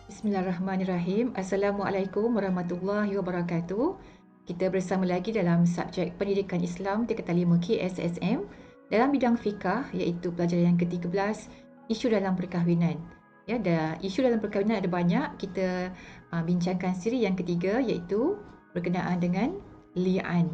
Bismillahirrahmanirrahim. Assalamualaikum warahmatullahi wabarakatuh. Kita bersama lagi dalam subjek Pendidikan Islam tingkatan 5 KSSM dalam bidang fiqah, iaitu pelajaran yang ke-13, isu dalam perkahwinan. Ya, isu dalam perkahwinan ada banyak. Kita bincangkan siri yang ketiga, iaitu berkenaan dengan li'an.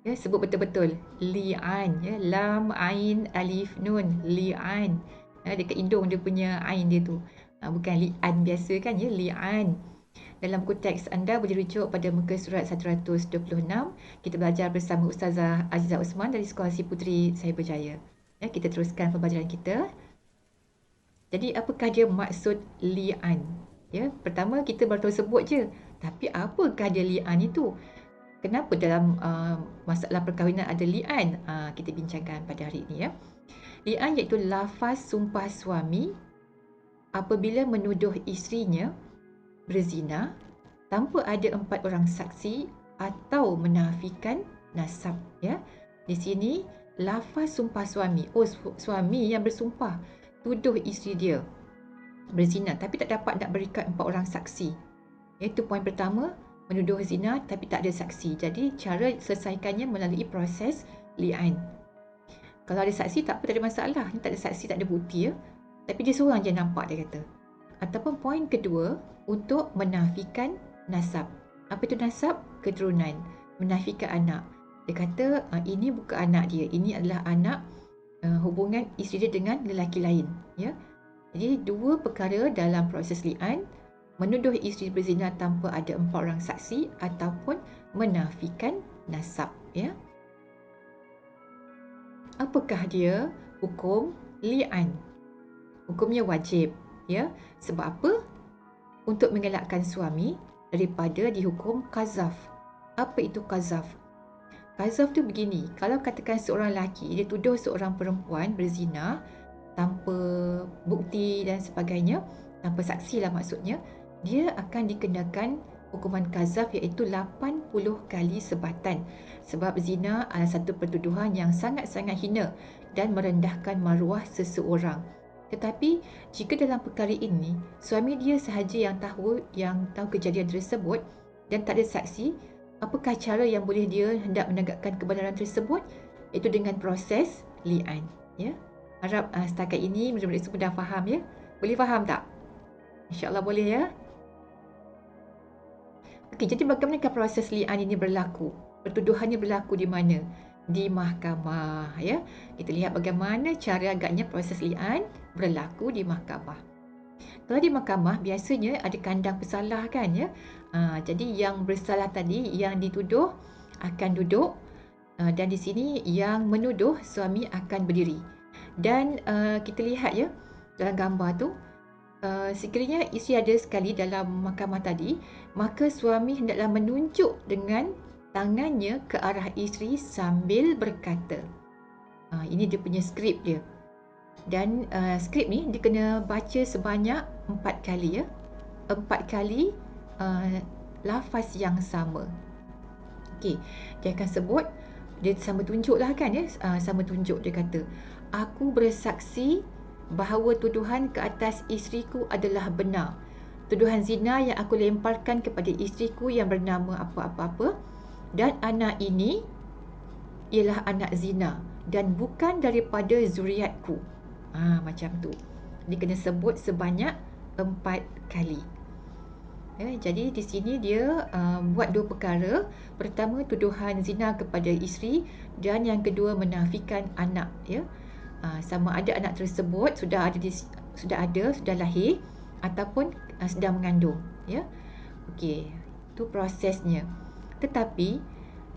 Ya, sebut betul-betul li'an, ya, lam ain alif nun, li'an. Dekat hidung dia punya ain dia tu. Bukan li'an biasa kan, ya, li'an. Dalam buku teks anda boleh rujuk pada muka surat 126. Kita belajar bersama Ustazah Azizah Osman dari Sekolah Si Puteri Cyberjaya. Ya, kita teruskan pembelajaran kita. Jadi apakah dia maksud li'an? Ya, pertama kita baru tahu sebut je. Tapi apakah dia li'an itu? Kenapa dalam masalah perkahwinan ada li'an? Kita bincangkan pada hari ini, ya. Li'an iaitu lafaz sumpah suami apabila menuduh isterinya berzina tanpa ada 4 orang saksi atau menafikan nasab, ya. Di sini lafaz sumpah suami. Suami yang bersumpah tuduh isteri dia berzina tapi tak dapat nak berikan 4 orang saksi. Itu poin pertama, menuduh zina tapi tak ada saksi. Jadi cara selesaikannya melalui proses li'an. Kalau ada saksi tak apa, tak ada masalah. Ni tak ada saksi, tak ada bukti, ya. Tapi dia seorang je nampak, dia kata. Ataupun poin kedua, untuk menafikan nasab. Apa itu nasab? Keturunan. Menafikan anak. Dia kata ini bukan anak dia. Ini adalah anak hubungan isteri dia dengan lelaki lain. Ya. Jadi dua perkara dalam proses li'an. Menuduh isteri berzina tanpa ada 4 orang saksi ataupun menafikan nasab. Ya. Apakah dia hukum li'an? Hukumnya wajib, ya. Sebab apa? Untuk mengelakkan suami daripada dihukum qazaf. Apa itu qazaf? Qazaf tu begini, kalau katakan seorang lelaki dia tuduh seorang perempuan berzina tanpa bukti dan sebagainya, tanpa saksi lah maksudnya, dia akan dikenakan hukuman qazaf iaitu 80 kali sebatan. Sebab zina adalah satu pertuduhan yang sangat-sangat hina dan merendahkan maruah seseorang. Tetapi jika dalam perkara ini suami dia sahaja yang tahu kejadian tersebut dan tak ada saksi, apakah cara yang boleh dia hendak menegakkan kebenaran tersebut? Itu dengan proses li'an, ya. Harap setakat ini murid-murid semua dah faham, ya. Boleh faham tak? InsyaAllah boleh, ya. Okey, jadi bagaimanakah proses li'an ini berlaku? Pertuduhannya berlaku di mana? Di mahkamah, ya. Kita lihat bagaimana cara agaknya proses li'an berlaku di mahkamah. Kalau di mahkamah biasanya ada kandang pesalah, kan, ya. Jadi yang bersalah tadi, yang dituduh akan duduk, dan di sini yang menuduh suami akan berdiri. Dan kita lihat, ya, dalam gambar tu, sekiranya isteri ada sekali dalam mahkamah tadi, maka suami hendaklah menunjuk dengan tangannya ke arah isteri sambil berkata. Ini dia punya skrip dia. Dan skrip ni dia kena baca sebanyak 4 kali, ya. 4 kali lafaz yang sama. Okey, dia akan sebut, dia sama tunjuk lah, kan, ya. Sama tunjuk, dia kata, aku bersaksi bahawa tuduhan ke atas isteriku adalah benar. Tuduhan zina yang aku lemparkan kepada isteriku yang bernama apa-apa-apa, dan anak ini ialah anak zina dan bukan daripada zuriatku. Macam tu. Dia kena sebut sebanyak 4 kali. Ya, jadi di sini dia buat 2 perkara. Pertama, tuduhan zina kepada isteri, dan yang kedua menafikan anak, ya. Sama ada anak tersebut sudah lahir ataupun sedang mengandung, ya. Okey, itu prosesnya. Tetapi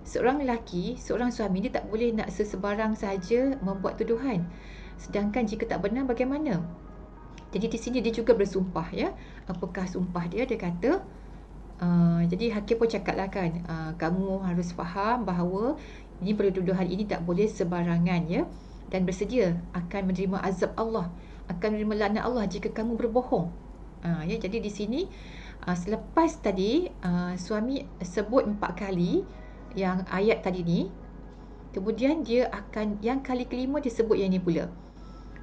seorang lelaki, seorang suami, dia tak boleh nak sesebarang saja membuat tuduhan. Sedangkan jika tak benar, bagaimana? Jadi di sini dia juga bersumpah, ya. Apakah sumpah dia? Dia kata, jadi hakim pun cakap lah, kan, kamu harus faham bahawa ini pertuduhan ini tak boleh sebarangan, ya. Dan bersedia akan menerima azab Allah, akan menerima laknat Allah jika kamu berbohong. Ya, jadi di sini selepas tadi suami sebut 4 kali yang ayat tadi ni, Kemudian dia akan, yang kali kelima dia sebut yang ini pula.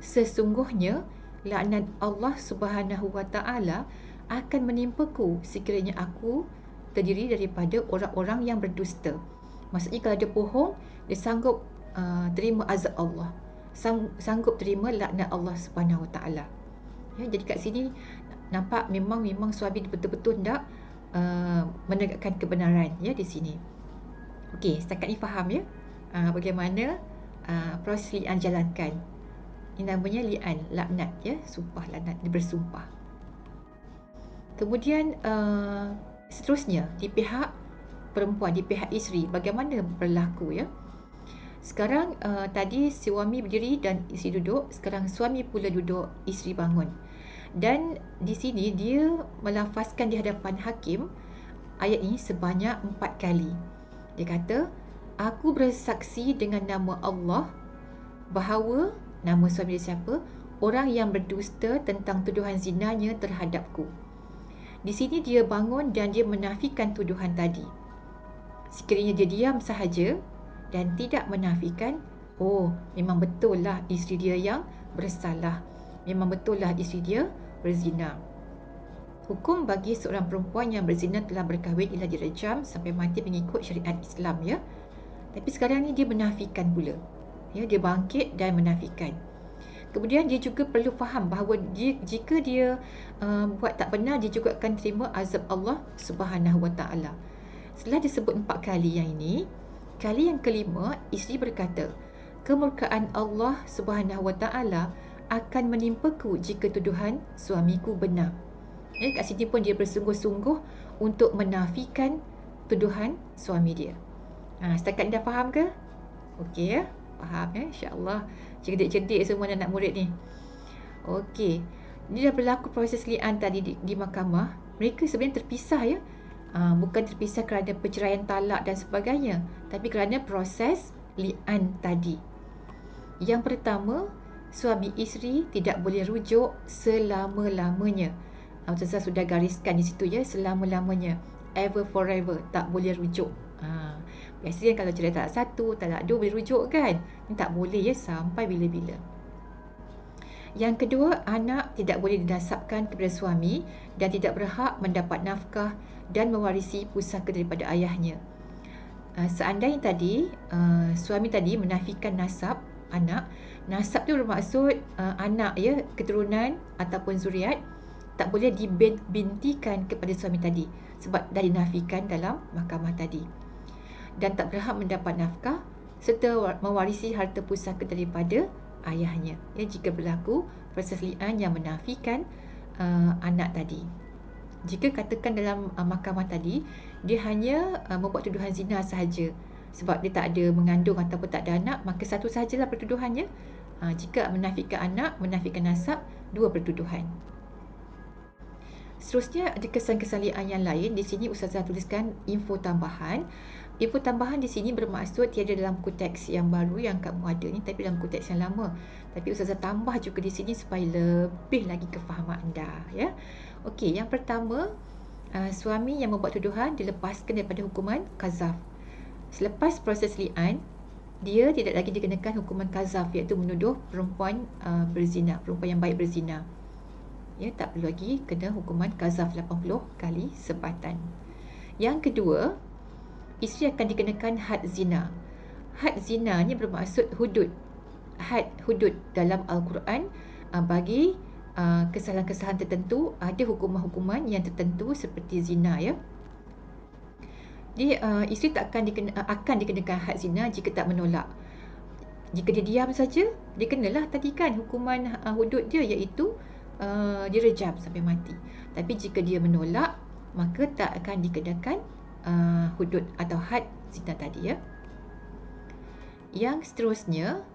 Sesungguhnya laknat Allah Subhanahu Wa Taala akan menimpaku sekiranya aku terdiri daripada orang-orang yang berdusta. Maksudnya kalau dia bohong, dia sanggup terima azab Allah, sanggup terima laknat Allah Subhanahu Wa Taala. Ya, jadi kat sini nampak memang suami betul-betul hendak menegakkan kebenaran ya di sini. Okey, setakat ni faham ya bagaimana proses li'an jalankan. Ini namanya li'an, laknat ya, sumpah laknat, dia bersumpah. Kemudian seterusnya di pihak perempuan, di pihak isteri, bagaimana berlaku ya. Sekarang tadi suami berdiri dan isteri duduk, sekarang suami pula duduk, isteri bangun. Dan di sini dia melafazkan di hadapan hakim ayat ini sebanyak 4 kali. Dia kata, aku bersaksi dengan nama Allah bahawa, nama suami dia siapa? Orang yang berdusta tentang tuduhan zinanya terhadapku. Di sini dia bangun dan dia menafikan tuduhan tadi. Sekiranya dia diam sahaja dan tidak menafikan, oh memang betul lah isteri dia yang bersalah, memang betul lah isteri dia berzina. Hukum bagi seorang perempuan yang berzina telah berkahwin ialah direjam sampai mati mengikut syariat Islam ya. Tapi sekarang ni dia menafikan pula. Ya, dia bangkit dan menafikan. Kemudian dia juga perlu faham bahawa jika dia buat tak benar, dia juga akan terima azab Allah Subhanahu Wa Taala. Setelah disebut 4 kali yang ini, kali yang kelima isteri berkata, kemurkaan Allah Subhanahu Wa Taala akan menimpaku jika tuduhan suamiku benar. Kat sini pun dia bersungguh-sungguh untuk menafikan tuduhan suami dia. Setakat dah faham ke? Okey ya, faham ya, insya-Allah. Cerdik-cerdik semua anak murid ni. Okey. Ini dah berlaku proses li'an tadi di mahkamah. Mereka sebenarnya terpisah ya. Bukan terpisah kerana perceraian, talak dan sebagainya, tapi kerana proses li'an tadi. Yang pertama, suami isteri tidak boleh rujuk selama-lamanya. Ustazah sudah gariskan di situ ya, selama-lamanya, ever forever, tak boleh rujuk. Biasanya kalau cerai talak 1, talak 2 boleh rujuk kan? Ini tak boleh ya, sampai bila-bila. Yang kedua, anak tidak boleh dinasabkan kepada suami dan tidak berhak mendapat nafkah dan mewarisi pusaka daripada ayahnya. Seandainya tadi suami tadi menafikan nasab anak, nasab tu bermaksud anak ya, keturunan ataupun zuriat, tak boleh dibintikan kepada suami tadi sebab dah dinafikan dalam mahkamah tadi. Dan tak berhak mendapat nafkah serta mewarisi harta pusaka daripada ayahnya ya, jika berlaku proses li'an yang menafikan anak tadi. Jika katakan dalam mahkamah tadi dia hanya membuat tuduhan zina sahaja, sebab dia tak ada mengandung ataupun tak ada anak, maka satu sahajalah pertuduhannya. Jika menafikan anak, menafikan nasab, 2 pertuduhan. Seterusnya ada kesan-kesan li'an yang lain. Di sini Ustazah tuliskan info tambahan. Info tambahan di sini bermaksud tiada dalam buku teks yang baru yang kamu ada ni, tapi dalam buku teks yang lama. Tapi Ustazah tambah juga di sini supaya lebih lagi kefahaman anda ya. Okey, yang pertama, suami yang membuat tuduhan dilepaskan daripada hukuman qazaf. Selepas proses li'an, dia tidak lagi dikenakan hukuman qazaf, iaitu menuduh perempuan berzina, perempuan yang baik berzina. Ya, tak perlu lagi kena hukuman qazaf 80 kali sebatan. Yang kedua, isteri akan dikenakan had zina. Had zina ni bermaksud hudud. Had, hudud dalam Al-Quran bagi kesalahan-kesalahan tertentu ada hukuman-hukuman yang tertentu seperti zina ya. Jadi isteri tak akan dikenakan had zina jika tak menolak. Jika dia diam saja, dia kenalah tadi kan hukuman hudud dia, iaitu direjam sampai mati. Tapi jika dia menolak, maka tak akan dikenakan hudud atau had zina tadi ya. Yang seterusnya,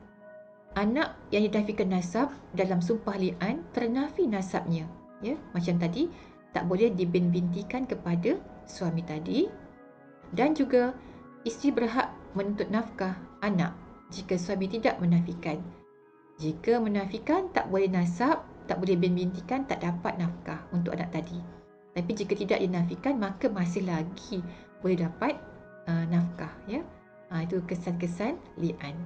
anak yang dinafikan nasab dalam sumpah li'an ternafi nasabnya ya. Macam tadi, tak boleh dibintikan kepada suami tadi. Dan juga isteri berhak menuntut nafkah anak jika suami tidak menafikan. Jika menafikan, tak boleh nasab, tak boleh bintikan, tak dapat nafkah untuk anak tadi. Tapi jika tidak dinafikan, maka masih lagi boleh dapat nafkah ya. Itu kesan-kesan li'an.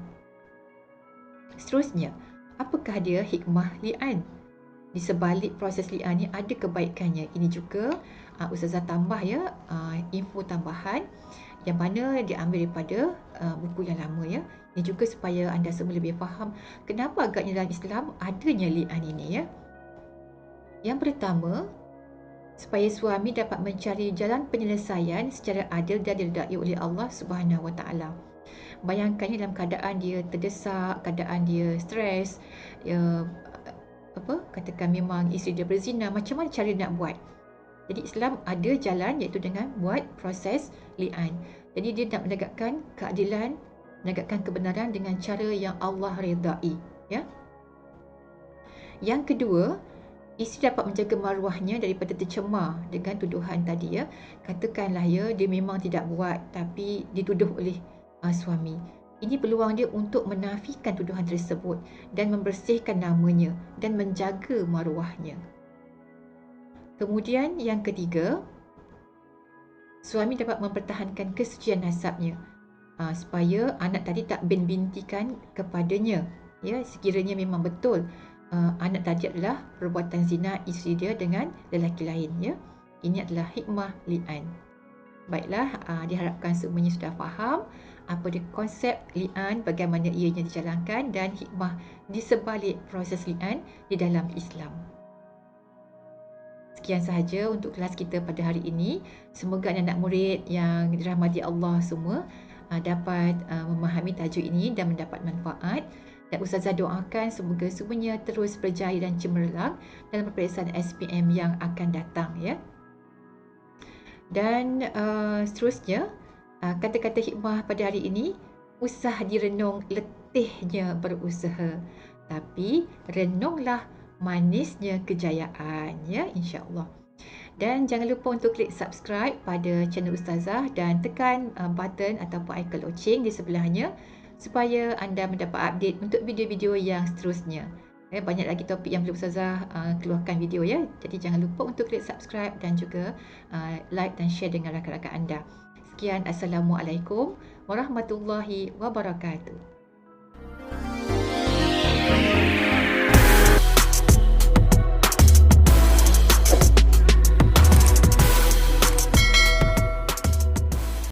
Seterusnya, apakah dia hikmah li'an? Di sebalik proses li'an ni ada kebaikannya. Ini juga Ustazah tambah ya, info tambahan yang mana diambil daripada buku yang lama ya. Ini juga supaya anda semua lebih faham kenapa agaknya dalam Islam adanya li'an ini ya. Yang pertama, supaya suami dapat mencari jalan penyelesaian secara adil dan diredai oleh Allah Subhanahu Wa Taala. Bayangkannya dalam keadaan dia terdesak, keadaan dia stres, katakan memang isteri dia berzina, macam mana cara nak buat? Jadi Islam ada jalan iaitu dengan buat proses li'an. Jadi dia nak menegakkan keadilan, menegakkan kebenaran dengan cara yang Allah redai, ya. Yang kedua, isteri dapat menjaga maruahnya daripada tercemar dengan tuduhan tadi ya. Katakanlah ya dia memang tidak buat tapi dituduh oleh suami. Ini peluang dia untuk menafikan tuduhan tersebut dan membersihkan namanya dan menjaga maruahnya. Kemudian yang ketiga, suami dapat mempertahankan kesucian nasabnya supaya anak tadi tak bintikan kepadanya. Ya, sekiranya memang betul anak tadi adalah perbuatan zina isteri dia dengan lelaki lain. Ya, ini adalah hikmah li'an. Baiklah, diharapkan semuanya sudah faham apa dia konsep li'an, bagaimana ianya dijalankan dan hikmah di sebalik proses li'an di dalam Islam. Sekian sahaja untuk kelas kita pada hari ini. Semoga anak-anak murid yang dirahmati Allah semua dapat memahami tajuk ini dan mendapat manfaat. Dan Ustazah doakan semoga semuanya terus berjaya dan cemerlang dalam peperiksaan SPM yang akan datang ya. Dan seterusnya, kata-kata hikmah pada hari ini, usah direnung letihnya berusaha, tapi renunglah manisnya kejayaan ya, insya-Allah. Dan jangan lupa untuk klik subscribe pada channel Ustazah dan tekan button ataupun ikon loceng di sebelahnya supaya anda mendapat update untuk video-video yang seterusnya. Banyak lagi topik yang belum Ustazah keluarkan video ya. Jadi jangan lupa untuk klik subscribe dan juga like dan share dengan rakan-rakan anda. Sekian, Assalamualaikum warahmatullahi wabarakatuh.